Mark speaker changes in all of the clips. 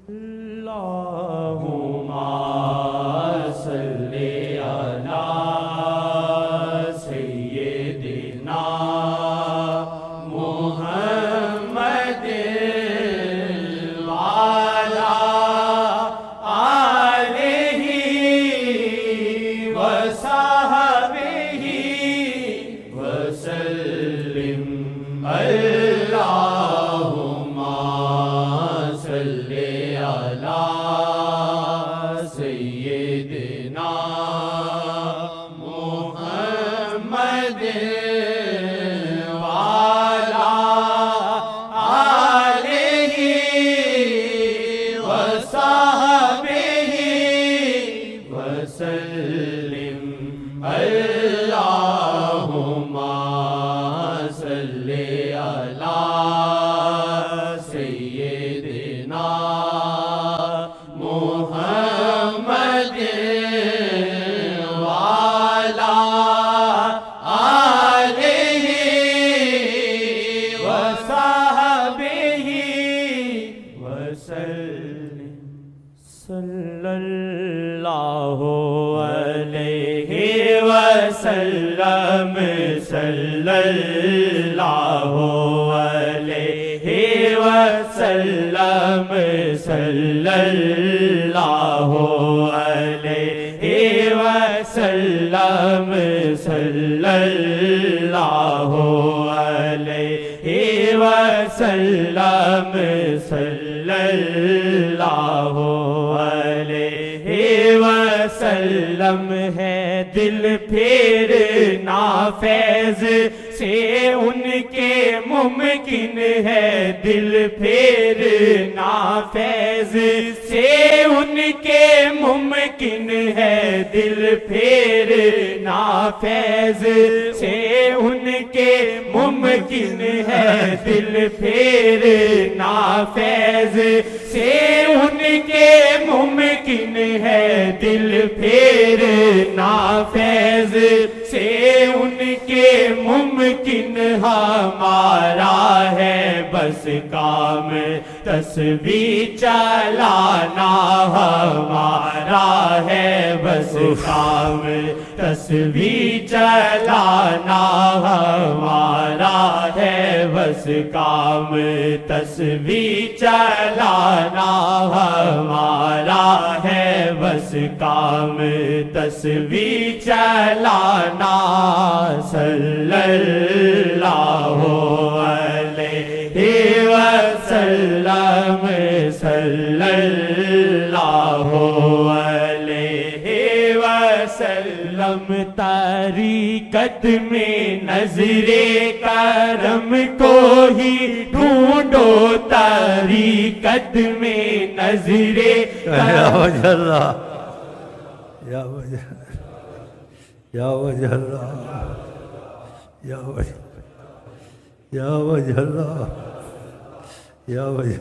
Speaker 1: اللہم صلی علی سیدنا محمد وعلی آلہ وصحبہ وسلم اللہم صلی علی سیدنا محمد وعلی آلہ وصحبہ وسلم اللہم صلی علی سیدنا محمد وعلی آلہ وصحبہ وسلم صلی اللہ علیہ وسلم صلی اللہ علیہ وسلم صلی اللہ علیہ وسلم صلی اللہ علیہ وسلم صلی اللہ علیہ وسلم ہے دل پھیرنا فیض سے ان کے ممکن ہے دل پھیرنا فیض سے ان کے ممکن ہے دل پھیرنا فیض سے ان کے ممکن ہے دل پھیرنا فیض سے ان کے ممکن ہے دل پھیرنا فیض سے ان کے ممکن ہمارا ہے بس کام تسبیح چلانا ہمارا ہے بس کام تسبیح چلانا ہمارا ہے بس کام تسبیح چلانا ہمارا ہے بس کام تسبیح چلانا صلی اللہ علیہ وسلم صلی اللہ علیہ وسلم طریقت میں نظر کرم کو ہی ڈھونڈو طریقت میں نظر کرم
Speaker 2: یا وجہ یا وجہ اللہ یا وجہ یا وجہ اللہ یا وجہ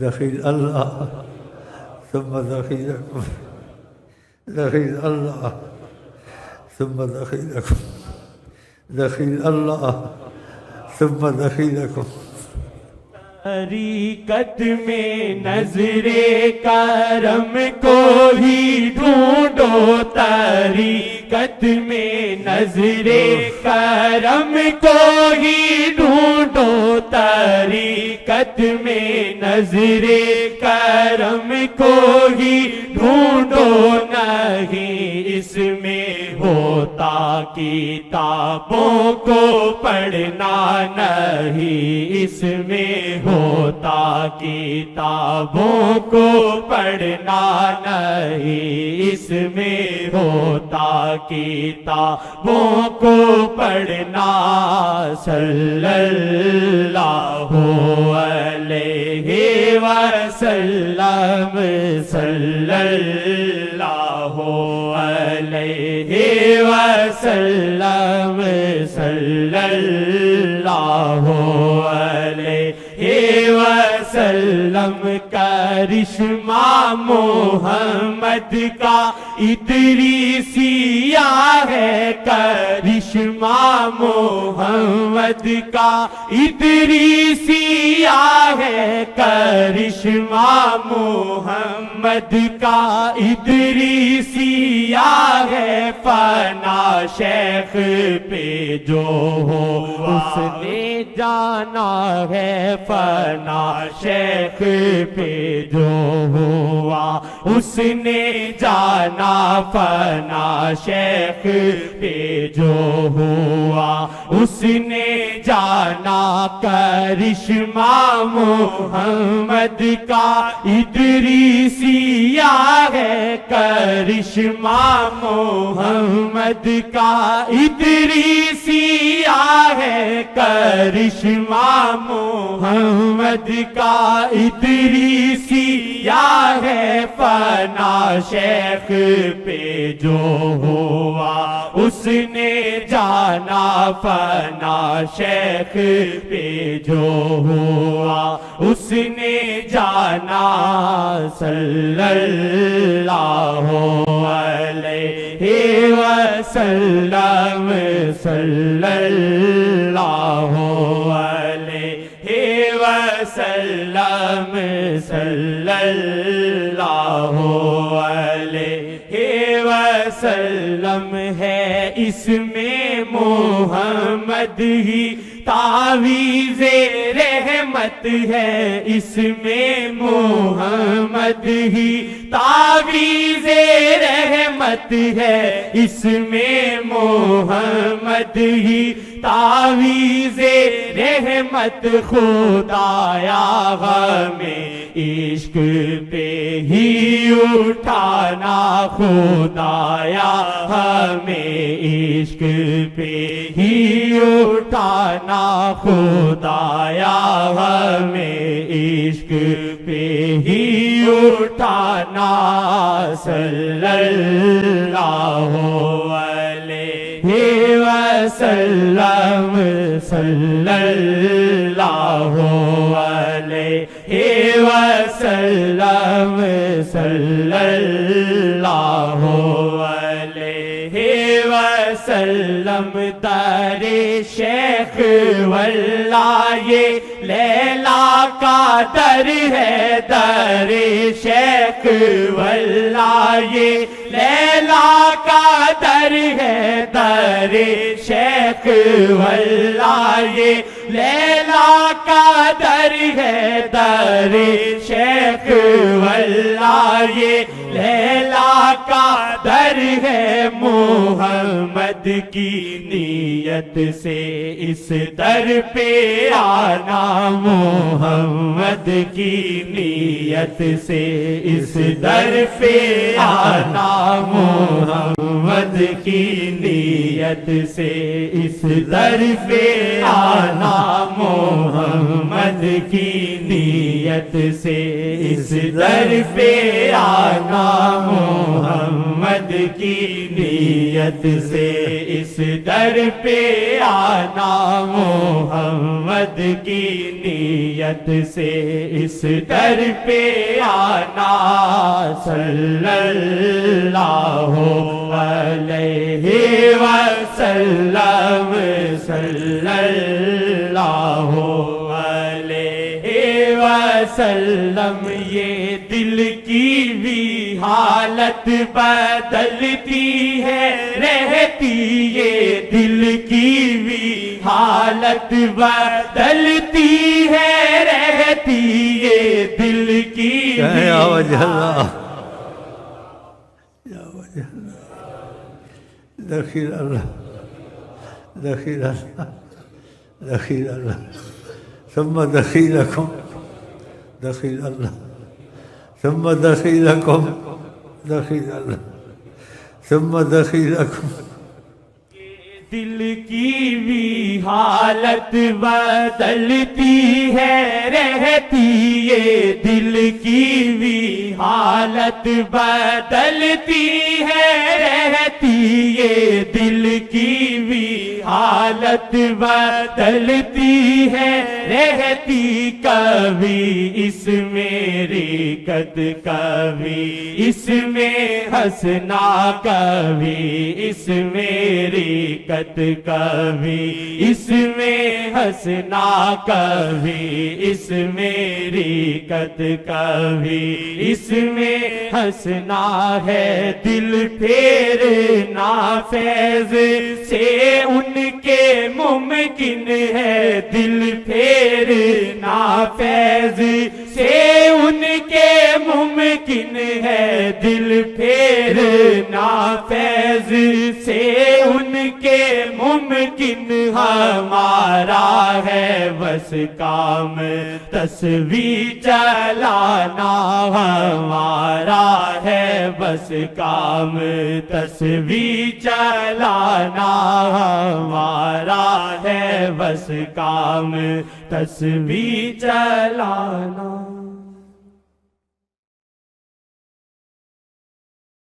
Speaker 2: دخیل اللہ ثم دخیلکم دخیل اللہ ثم دخیلکم دخیل اللہ ثم دخیلکم
Speaker 1: طریقت میں نظر کرم کو ہی ڈھونڈو طریقت میں نظر کرم کو ہی ڈھونڈو طریقت میں نظر کرم کو ہی ڈھونڈو نہیں اس میں ہوتا کتابوں کو پڑھنا نہیں اس میں ہوتا کتابوں کو پڑھنا نہیں اس میں ہوتا کتابوں کو پڑھنا صلی اللہ علیہ وسلم صلی اللہ علیہ وسلم صلی اللہ علیہ وسلم کا کرشمہ محمد کا ادریسیہ ہے کرشمہ محمد کا ادریسیہ ہے کرشمہ محمد کا ادریسیہ ہے فنا شیخ پہ جو ہوا اس نے جانا ہے فنا شیخ پہ جو ہوا اس نے جانا فنا شیخ پہ جو ہوا اس نے جانا کرشمہ محمد کا ادریسیہ ہے کرشمہ محمد کا ادریسیہ ہے کرشمہ محمد کا ادریسیہ ہے فنا شیخ پہ جو ہوا اس نے جانا فنا شیخ پہ جو ہوا اس نے جانا صلی اللہ علیہ وسلم صلی اللہ علیہ وسلم صلی اللہ علیہ وسلم ہے اس میں محمد ہی تعویذ رحمت ہے اس میں محمد ہی تعویذ رحمت ہے اس میں محمد ہی تعویذ رحمت خدایا ہمیں عشق پہ ہی اٹھانا خدایا ہمیں عشق پہ ہی اٹھانا خدایا ہمیں عشق پہ ہی اٹھانا صلی اللہ علیہ وسلم صلی اللہ علیہ وسلم صلی اللہ علیہ وسلم در شیخ واللہ یہ لیلا کا در ہے در شیخ واللہ یہ لیلا کا در ہے در شیخ واللہ یہ لیلا کا در ہے در شیخ واللہ یہ لیلا کا در ہے محمد کی نیت سے اس در پہ آنا محمد کی نیت سے اس در پہ آنا محمد کی نیت سے اس در پہ آنا محمد کی نیت سے اس در پہ آنا محمد کی نیت سے اس در پہ آنا محمد کی نیت سے اس در پہ آنا صلی اللہ علیہ وسلم صلی اللہ علیہ وسلم یہ دل کی بھی حالت بدلتی ہے رہتی یہ دل کی بھی حالت بدلتی ہے رہتی یہ دل کی بھی
Speaker 2: یا وجہ اللہ یا وجہ اللہ دخیل اللہ دخیل اللہ دخیل اللہ ثم دخیلکم دخیل اللہ ثم دخیلکم دخیل اللہ ثم دخیلکم
Speaker 1: دل کی بھی حالت بدلتی ہے رہتی یہ دل کی بھی حالت بدلتی ہے رہتی یہ دل کی بھی حالت بدلتی ہے رہتی کبھی اس میں ریکت کبھی اس میں ہنسنا کبھی اس میں ریکت کبھی اس میں ہنسنا کبھی اس میں ریکت کبھی اس میں ہنسنا ہے دل پھیرنا فیض سے ان کے ممکن ہے دل پھیرنا فیض سے ان کے ممکن ہے دل پھیرنا فیض سے ان کے ممکن ہمارا ہے بس کام تسبیح چلانا ہمارا ہے بس کام تسبیح چلانا ہمارا ہے بس کام تسبیح چلانا